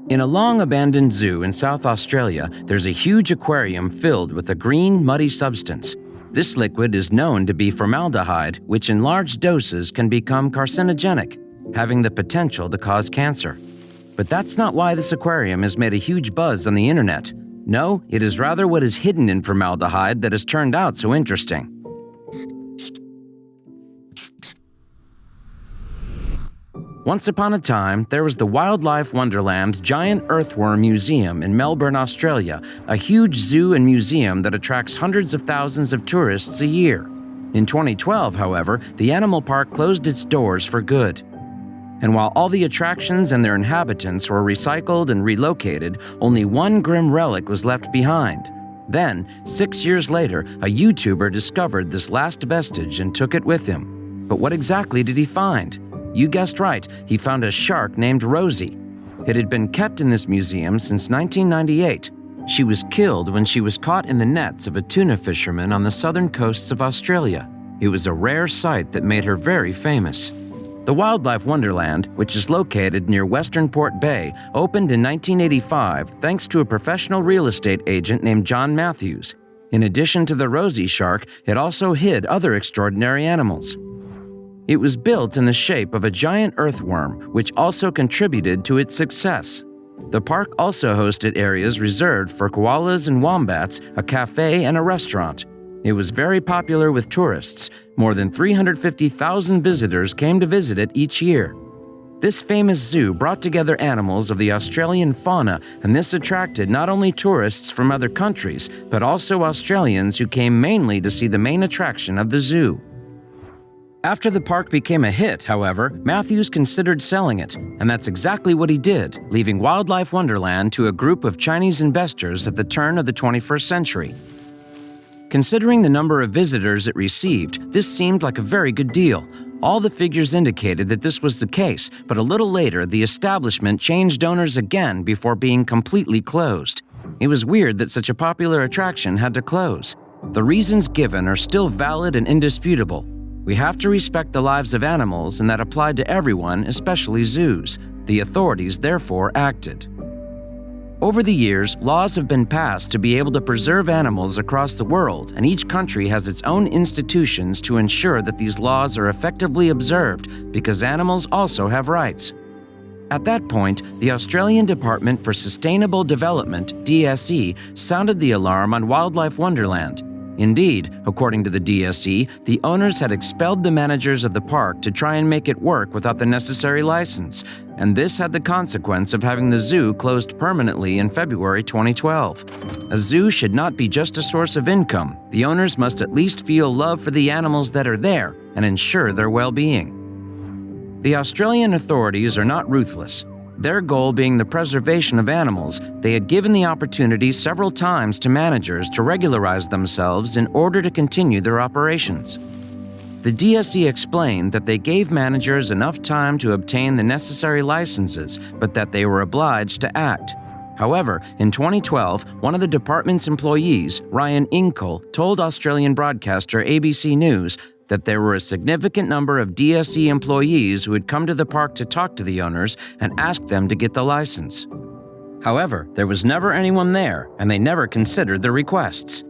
In a long-abandoned zoo in South Australia, there's a huge aquarium filled with a green, muddy substance. This liquid is known to be formaldehyde, which in large doses can become carcinogenic, having the potential to cause cancer. But that's not why this aquarium has made a huge buzz on the internet. No, it is rather what is hidden in formaldehyde that has turned out so interesting. Once upon a time, there was the Wildlife Wonderland Giant Earthworm Museum in Melbourne, Australia, a huge zoo and museum that attracts hundreds of thousands of tourists a year. In 2012, however, the animal park closed its doors for good. And while all the attractions and their inhabitants were recycled and relocated, only one grim relic was left behind. Then, 6 years later, a YouTuber discovered this last vestige and took it with him. But what exactly did he find? You guessed right, he found a shark named Rosie. It had been kept in this museum since 1998. She was killed when she was caught in the nets of a tuna fisherman on the southern coasts of Australia. It was a rare sight that made her very famous. The Wildlife Wonderland, which is located near Western Port Bay, opened in 1985 thanks to a professional real estate agent named John Matthews. In addition to the Rosie shark, it also hid other extraordinary animals. It was built in the shape of a giant earthworm, which also contributed to its success. The park also hosted areas reserved for koalas and wombats, a cafe, and a restaurant. It was very popular with tourists. More than 350,000 visitors came to visit it each year. This famous zoo brought together animals of the Australian fauna, and this attracted not only tourists from other countries, but also Australians who came mainly to see the main attraction of the zoo. After the park became a hit, however, Matthews considered selling it, and that's exactly what he did, leaving Wildlife Wonderland to a group of Chinese investors at the turn of the 21st century. Considering the number of visitors it received, this seemed like a very good deal. All the figures indicated that this was the case, but a little later, the establishment changed owners again before being completely closed. It was weird that such a popular attraction had to close. The reasons given are still valid and indisputable. We have to respect the lives of animals, and that applied to everyone, especially zoos. The authorities therefore acted. Over the years, laws have been passed to be able to preserve animals across the world, and each country has its own institutions to ensure that these laws are effectively observed, because animals also have rights. At that point, the Australian Department for Sustainable Development, DSE, sounded the alarm on Wildlife Wonderland. Indeed, according to the DSE, the owners had expelled the managers of the park to try and make it work without the necessary license, and this had the consequence of having the zoo closed permanently in February 2012. A zoo should not be just a source of income. The owners must at least feel love for the animals that are there and ensure their well-being. The Australian authorities are not ruthless. Their goal being the preservation of animals, they had given the opportunity several times to managers to regularize themselves in order to continue their operations. The DSE explained that they gave managers enough time to obtain the necessary licenses, but that they were obliged to act. However, in 2012, one of the department's employees, Ryan Inkle, told Australian broadcaster ABC News that there were a significant number of DSE employees who had come to the park to talk to the owners and ask them to get the license. However, there was never anyone there, and they never considered the requests.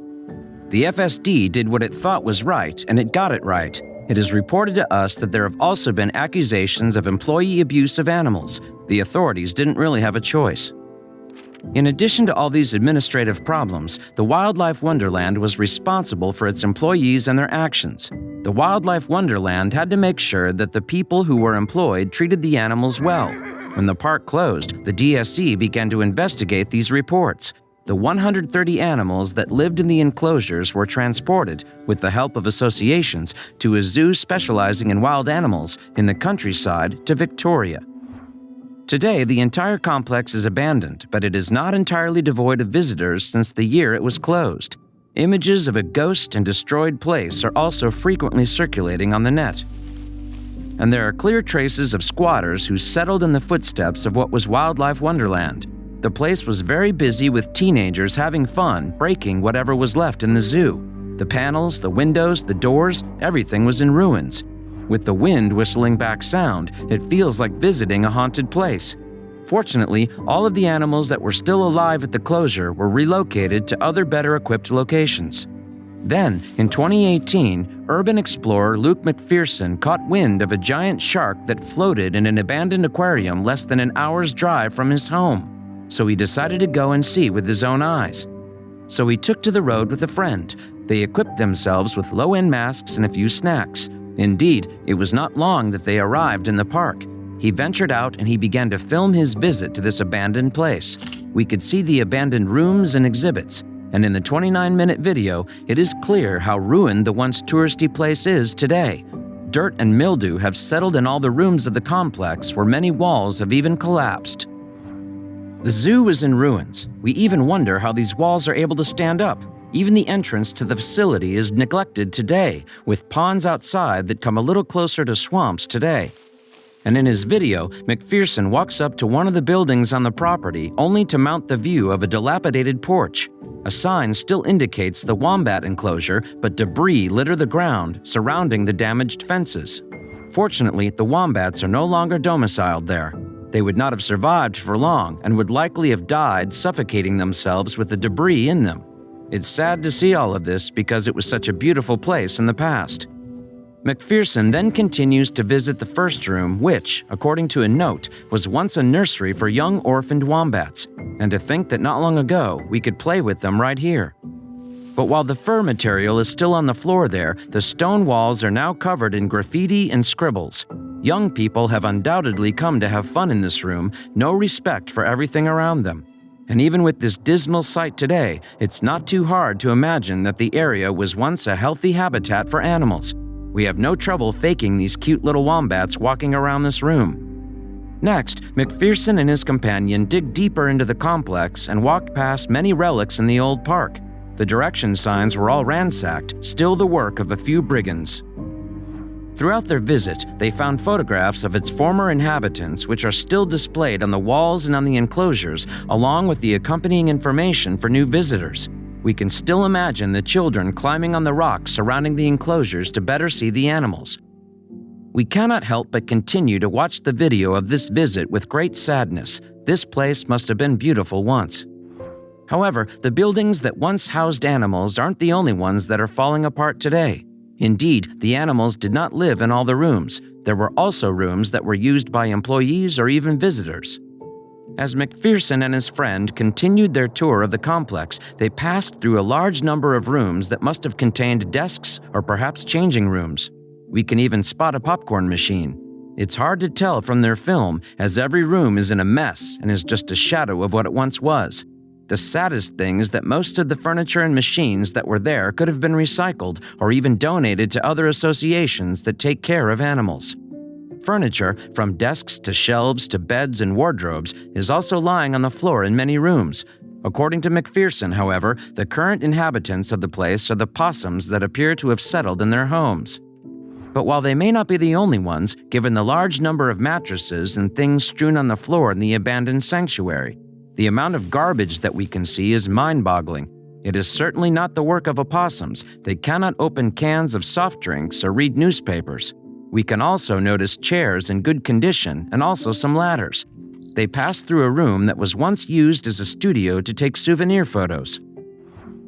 The FSD did what it thought was right, and it got it right. It is reported to us that there have also been accusations of employee abuse of animals. The authorities didn't really have a choice. In addition to all these administrative problems, the Wildlife Wonderland was responsible for its employees and their actions. The Wildlife Wonderland had to make sure that the people who were employed treated the animals well. When the park closed, the DSE began to investigate these reports. The 130 animals that lived in the enclosures were transported, with the help of associations, to a zoo specializing in wild animals in the countryside to Victoria. Today, the entire complex is abandoned, but it is not entirely devoid of visitors since the year it was closed. Images of a ghost and destroyed place are also frequently circulating on the net. And there are clear traces of squatters who settled in the footsteps of what was Wildlife Wonderland. The place was very busy with teenagers having fun, breaking whatever was left in the zoo. The panels, the windows, the doors, everything was in ruins. With the wind whistling back sound, it feels like visiting a haunted place. Fortunately, all of the animals that were still alive at the closure were relocated to other better-equipped locations. Then, in 2018, urban explorer Luke McPherson caught wind of a giant shark that floated in an abandoned aquarium less than an hour's drive from his home, so he decided to go and see with his own eyes. So he took to the road with a friend. They equipped themselves with low-end masks and a few snacks. Indeed, it was not long that they arrived in the park. He ventured out and he began to film his visit to this abandoned place. We could see the abandoned rooms and exhibits, and in the 29-minute video, it is clear how ruined the once touristy place is today. Dirt and mildew have settled in all the rooms of the complex, where many walls have even collapsed. The zoo is in ruins. We even wonder how these walls are able to stand up. Even the entrance to the facility is neglected today, with ponds outside that come a little closer to swamps today. And in his video, McPherson walks up to one of the buildings on the property only to mount the view of a dilapidated porch. A sign still indicates the wombat enclosure, but debris litter the ground surrounding the damaged fences. Fortunately, the wombats are no longer domiciled there. They would not have survived for long and would likely have died suffocating themselves with the debris in them. It's sad to see all of this because it was such a beautiful place in the past. McPherson then continues to visit the first room, which, according to a note, was once a nursery for young orphaned wombats, and to think that not long ago we could play with them right here. But while the fur material is still on the floor there, the stone walls are now covered in graffiti and scribbles. Young people have undoubtedly come to have fun in this room, no respect for everything around them. And even with this dismal sight today, it's not too hard to imagine that the area was once a healthy habitat for animals. We have no trouble faking these cute little wombats walking around this room. Next, McPherson and his companion dig deeper into the complex and walked past many relics in the old park. The direction signs were all ransacked, still the work of a few brigands. Throughout their visit, they found photographs of its former inhabitants, which are still displayed on the walls and on the enclosures, along with the accompanying information for new visitors. We can still imagine the children climbing on the rocks surrounding the enclosures to better see the animals. We cannot help but continue to watch the video of this visit with great sadness. This place must have been beautiful once. However, the buildings that once housed animals aren't the only ones that are falling apart today. Indeed, the animals did not live in all the rooms. There were also rooms that were used by employees or even visitors. As McPherson and his friend continued their tour of the complex, they passed through a large number of rooms that must have contained desks or perhaps changing rooms. We can even spot a popcorn machine. It's hard to tell from their film, as every room is in a mess and is just a shadow of what it once was. The saddest thing is that most of the furniture and machines that were there could have been recycled or even donated to other associations that take care of animals. Furniture, from desks to shelves to beds and wardrobes, is also lying on the floor in many rooms. According to McPherson, however, the current inhabitants of the place are the possums that appear to have settled in their homes. But while they may not be the only ones, given the large number of mattresses and things strewn on the floor in the abandoned sanctuary, the amount of garbage that we can see is mind-boggling. It is certainly not the work of opossums. They cannot open cans of soft drinks or read newspapers. We can also notice chairs in good condition and also some ladders. They pass through a room that was once used as a studio to take souvenir photos.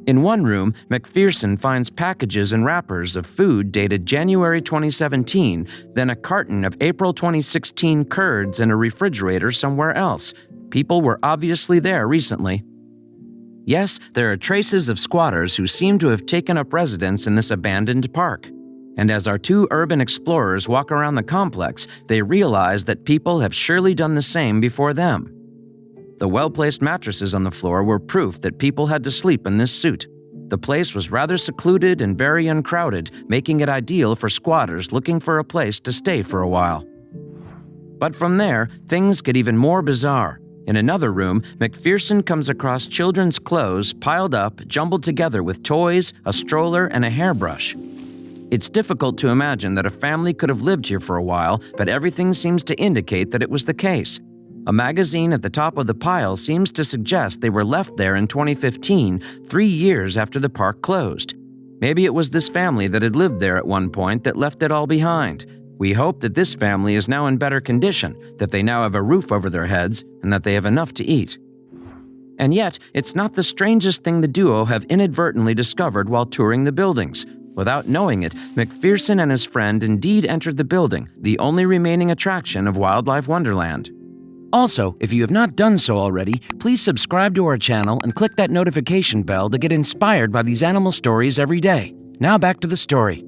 In one room, McPherson finds packages and wrappers of food dated January 2017, then a carton of April 2016 curds in a refrigerator somewhere else. People were obviously there recently. Yes, there are traces of squatters who seem to have taken up residence in this abandoned park. And as our two urban explorers walk around the complex, they realize that people have surely done the same before them. The well-placed mattresses on the floor were proof that people had to sleep in this suit. The place was rather secluded and very uncrowded, making it ideal for squatters looking for a place to stay for a while. But from there, things get even more bizarre. In another room, McPherson comes across children's clothes piled up, jumbled together with toys, a stroller, and a hairbrush. It's difficult to imagine that a family could have lived here for a while, but everything seems to indicate that it was the case. A magazine at the top of the pile seems to suggest they were left there in 2015, 3 years after the park closed. Maybe it was this family that had lived there at one point that left it all behind. We hope that this family is now in better condition, that they now have a roof over their heads, and that they have enough to eat. And yet, it's not the strangest thing the duo have inadvertently discovered while touring the buildings. Without knowing it, McPherson and his friend indeed entered the building, the only remaining attraction of Wildlife Wonderland. Also, if you have not done so already, please subscribe to our channel and click that notification bell to get inspired by these animal stories every day. Now back to the story.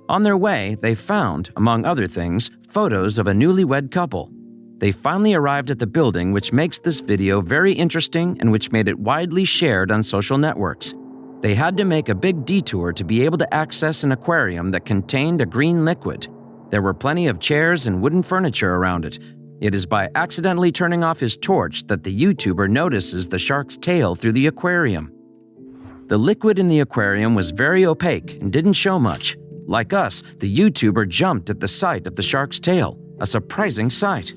On their way, they found, among other things, photos of a newlywed couple. They finally arrived at the building, which makes this video very interesting and which made it widely shared on social networks. They had to make a big detour to be able to access an aquarium that contained a green liquid. There were plenty of chairs and wooden furniture around it. It is by accidentally turning off his torch that the YouTuber notices the shark's tail through the aquarium. The liquid in the aquarium was very opaque and didn't show much. Like us, the YouTuber jumped at the sight of the shark's tail, a surprising sight.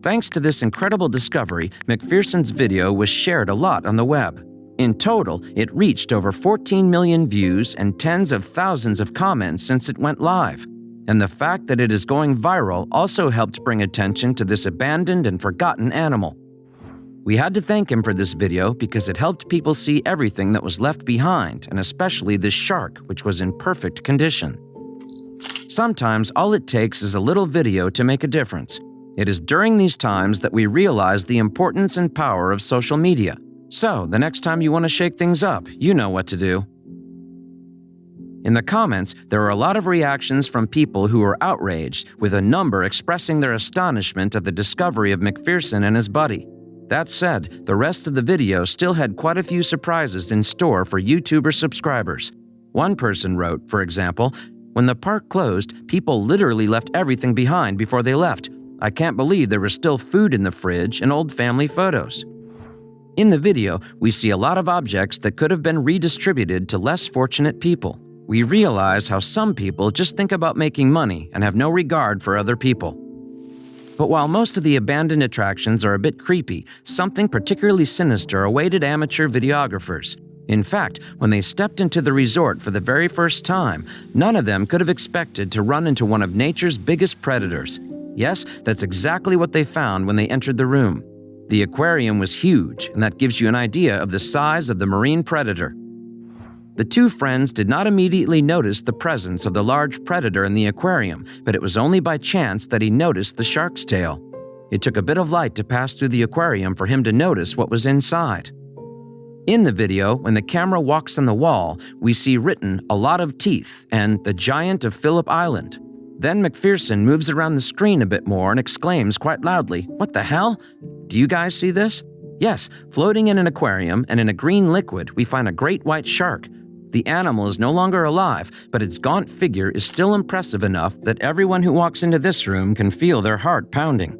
Thanks to this incredible discovery, McPherson's video was shared a lot on the web. In total, it reached over 14 million views and tens of thousands of comments since it went live. And the fact that it is going viral also helped bring attention to this abandoned and forgotten animal. We had to thank him for this video because it helped people see everything that was left behind, and especially this shark, which was in perfect condition. Sometimes all it takes is a little video to make a difference. It is during these times that we realize the importance and power of social media. So, the next time you want to shake things up, you know what to do. In the comments, there are a lot of reactions from people who are outraged, with a number expressing their astonishment at the discovery of McPherson and his buddy. That said, the rest of the video still had quite a few surprises in store for YouTuber subscribers. One person wrote, for example, "When the park closed, people literally left everything behind before they left. I can't believe there was still food in the fridge and old family photos." In the video, we see a lot of objects that could have been redistributed to less fortunate people. We realize how some people just think about making money and have no regard for other people. But while most of the abandoned attractions are a bit creepy, something particularly sinister awaited amateur videographers. In fact, when they stepped into the resort for the very first time, none of them could have expected to run into one of nature's biggest predators. Yes, that's exactly what they found when they entered the room. The aquarium was huge, and that gives you an idea of the size of the marine predator. The two friends did not immediately notice the presence of the large predator in the aquarium, but it was only by chance that he noticed the shark's tail. It took a bit of light to pass through the aquarium for him to notice what was inside. In the video, when the camera walks on the wall, we see written "a lot of teeth" and "the giant of Phillip Island." Then McPherson moves around the screen a bit more and exclaims quite loudly, "What the hell? Do you guys see this?" Yes, floating in an aquarium and in a green liquid, we find a great white shark. The animal is no longer alive, but its gaunt figure is still impressive enough that everyone who walks into this room can feel their heart pounding.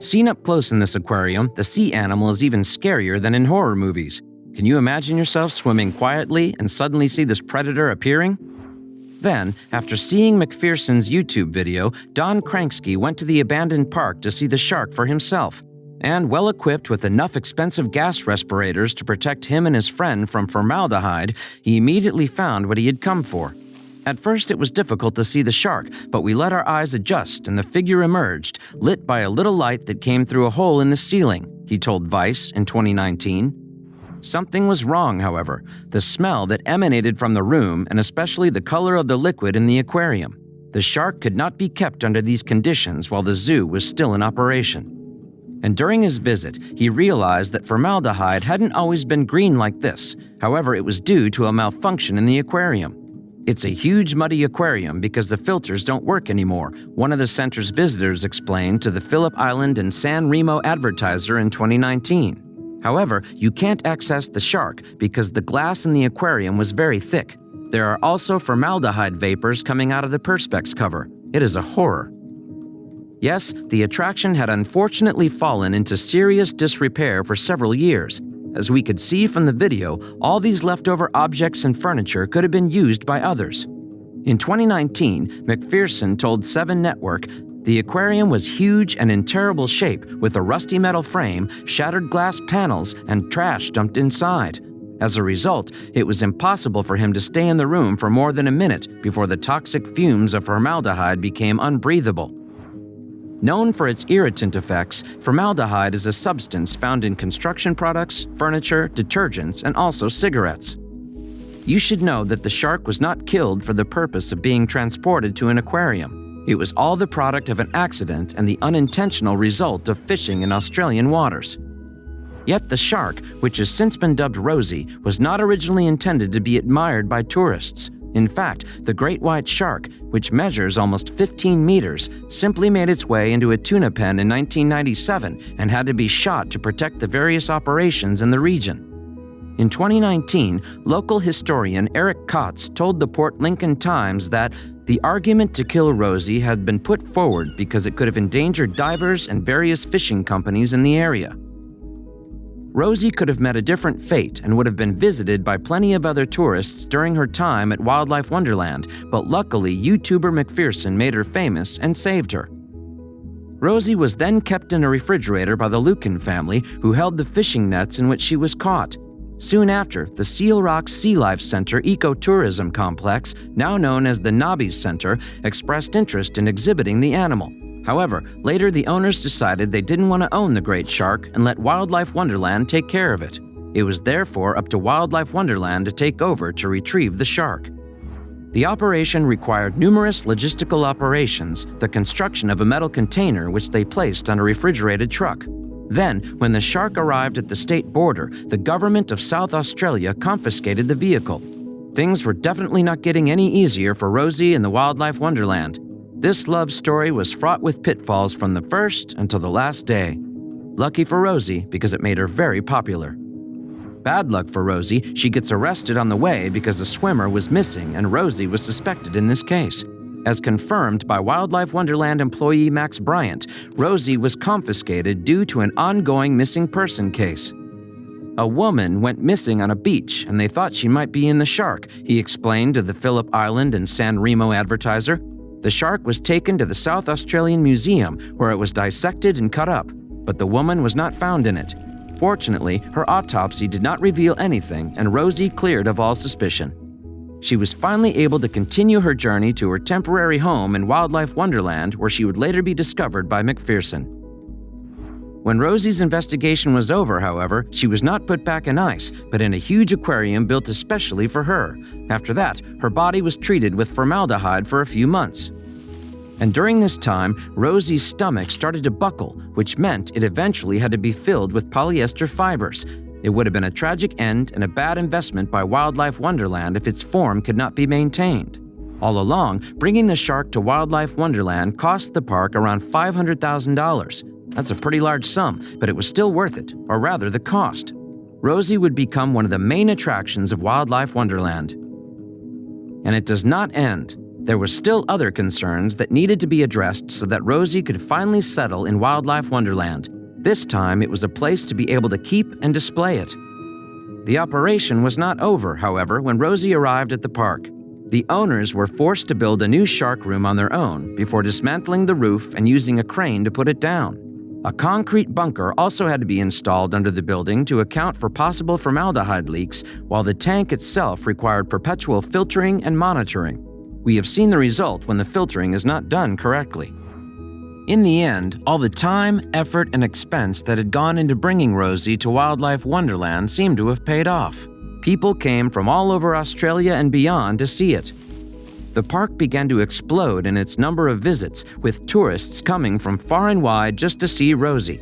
Seen up close in this aquarium, the sea animal is even scarier than in horror movies. Can you imagine yourself swimming quietly and suddenly see this predator appearing? Then, after seeing McPherson's YouTube video, Don Kranksky went to the abandoned park to see the shark for himself. And well equipped with enough expensive gas respirators to protect him and his friend from formaldehyde, he immediately found what he had come for. At first it was difficult to see the shark, but we let our eyes adjust and the figure emerged, lit by a little light that came through a hole in the ceiling, he told Vice in 2019. Something was wrong, however, the smell that emanated from the room and especially the color of the liquid in the aquarium. The shark could not be kept under these conditions while the zoo was still in operation. And during his visit, he realized that formaldehyde hadn't always been green like this. However, it was due to a malfunction in the aquarium. It's a huge muddy aquarium because the filters don't work anymore, one of the center's visitors explained to the Phillip Island and San Remo Advertiser in 2019. However, you can't access the shark because the glass in the aquarium was very thick. There are also formaldehyde vapors coming out of the perspex cover. It is a horror. Yes, the attraction had unfortunately fallen into serious disrepair for several years. As we could see from the video, all these leftover objects and furniture could have been used by others. In 2019, McPherson told 7 Network, "The aquarium was huge and in terrible shape with a rusty metal frame, shattered glass panels, and trash dumped inside. As a result, it was impossible for him to stay in the room for more than a minute before the toxic fumes of formaldehyde became unbreathable. Known for its irritant effects, formaldehyde is a substance found in construction products, furniture, detergents, and also cigarettes. You should know that the shark was not killed for the purpose of being transported to an aquarium. It was all the product of an accident and the unintentional result of fishing in Australian waters. Yet the shark, which has since been dubbed Rosie, was not originally intended to be admired by tourists. In fact, the great white shark, which measures almost 15 meters, simply made its way into a tuna pen in 1997 and had to be shot to protect the various operations in the region. In 2019, local historian Eric Kotz told the Port Lincoln Times that the argument to kill Rosie had been put forward because it could have endangered divers and various fishing companies in the area. Rosie could have met a different fate and would have been visited by plenty of other tourists during her time at Wildlife Wonderland, but luckily YouTuber McPherson made her famous and saved her. Rosie was then kept in a refrigerator by the Lucan family, who held the fishing nets in which she was caught. Soon after, the Seal Rock Sea Life Center Ecotourism Complex, now known as the Nobby's Center, expressed interest in exhibiting the animal. However, later the owners decided they didn't want to own the great shark and let Wildlife Wonderland take care of it. It was therefore up to Wildlife Wonderland to take over to retrieve the shark. The operation required numerous logistical operations, the construction of a metal container which they placed on a refrigerated truck. Then, when the shark arrived at the state border, the government of South Australia confiscated the vehicle. Things were definitely not getting any easier for Rosie and the Wildlife Wonderland. This love story was fraught with pitfalls from the first until the last day. Lucky for Rosie, because it made her very popular. Bad luck for Rosie, she gets arrested on the way because a swimmer was missing and Rosie was suspected in this case. As confirmed by Wildlife Wonderland employee Max Bryant, Rosie was confiscated due to an ongoing missing person case. A woman went missing on a beach and they thought she might be in the shark, he explained to the Phillip Island and San Remo Advertiser. The shark was taken to the South Australian Museum where it was dissected and cut up, but the woman was not found in it. Fortunately, her autopsy did not reveal anything and Rosie cleared of all suspicion. She was finally able to continue her journey to her temporary home in Wildlife Wonderland, where she would later be discovered by McPherson. When Rosie's investigation was over, however, she was not put back in ice, but in a huge aquarium built especially for her. After that, her body was treated with formaldehyde for a few months. And during this time, Rosie's stomach started to buckle, which meant it eventually had to be filled with polyester fibers. It would have been a tragic end and a bad investment by Wildlife Wonderland if its form could not be maintained. All along, bringing the shark to Wildlife Wonderland cost the park around $500,000. That's a pretty large sum, but it was still worth it, or rather the cost. Rosie would become one of the main attractions of Wildlife Wonderland. And it does not end. There were still other concerns that needed to be addressed so that Rosie could finally settle in Wildlife Wonderland. This time, it was a place to be able to keep and display it. The operation was not over, however, when Rosie arrived at the park. The owners were forced to build a new shark room on their own before dismantling the roof and using a crane to put it down. A concrete bunker also had to be installed under the building to account for possible formaldehyde leaks, while the tank itself required perpetual filtering and monitoring. We have seen the result when the filtering is not done correctly. In the end, all the time, effort, and expense that had gone into bringing Rosie to Wildlife Wonderland seemed to have paid off. People came from all over Australia and beyond to see it. The park began to explode in its number of visits, with tourists coming from far and wide just to see Rosie.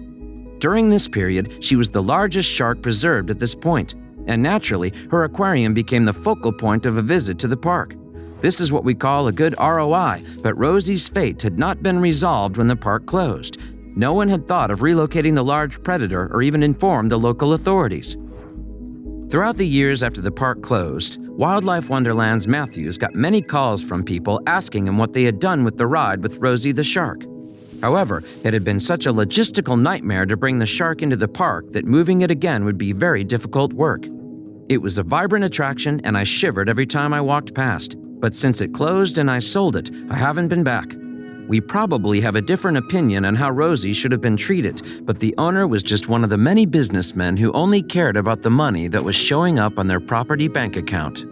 During this period, she was the largest shark preserved at this point, and naturally, her aquarium became the focal point of a visit to the park. This is what we call a good ROI, but Rosie's fate had not been resolved when the park closed. No one had thought of relocating the large predator or even informed the local authorities. Throughout the years after the park closed, Wildlife Wonderland's Matthews got many calls from people asking him what they had done with the ride with Rosie the shark. However, it had been such a logistical nightmare to bring the shark into the park that moving it again would be very difficult work. It was a vibrant attraction and I shivered every time I walked past. But since it closed and I sold it, I haven't been back. We probably have a different opinion on how Rosie should have been treated, but the owner was just one of the many businessmen who only cared about the money that was showing up on their property bank account.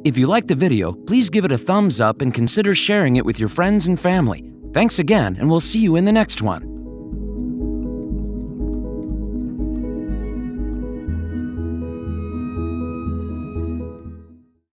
If you liked the video, please give it a thumbs up and consider sharing it with your friends and family. Thanks again, and we'll see you in the next one.